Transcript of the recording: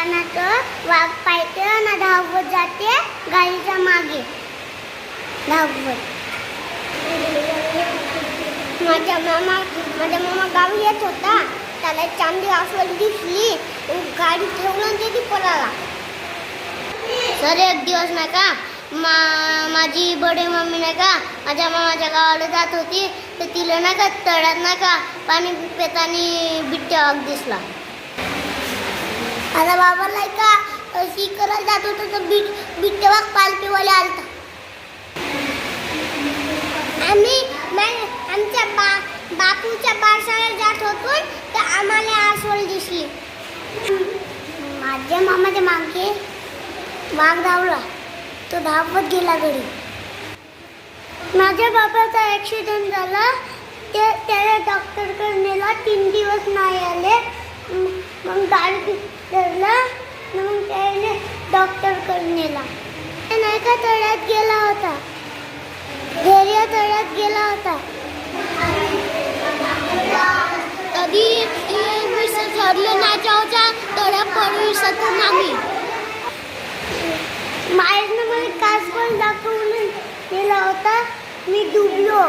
येताना तर वाघ पाहते ना धावत जाते गाडीच्या मागे धावत. माझा मामा गावी येत होता, त्याला चांदी अस्वल दिसली, गाडी ठेवून ते पळाला. सर एक दिवस नाही का माझी बडे मम्मी नाही का माझ्या मामाच्या गावाला जात होती, तर तिला नाही का तळ्यात नाही का पाणी पितानी बिट्ट्या वाघ दिसला. माझ्या बाबाला का अशी करायला जात होतं तर बिट्ट्या वाघ पालपीवाले आलता. आमच्या बापूच्या बारशाला जात होतो तर आम्हाला अस्वल दिसली. माझ्या मामाच्या मागे वाघ धावला, तो धावत गेला घरी. माझ्या बाबाचा ॲक्सिडेंट झाला, त्याला डॉक्टरकडे नेला, 3 दिवस नाही आले. मग गाडी धरला, मग त्याने डॉक्टरकडे नेला. नाही का तळ्यात गेला होता, घरी तळ्यात गेला होता. कधी ठरलं नाही जाऊच्या तळ्यात पडू शकतो आम्ही. मायरनं मला कासबल दाखवून नेला होता, मी डुबलो.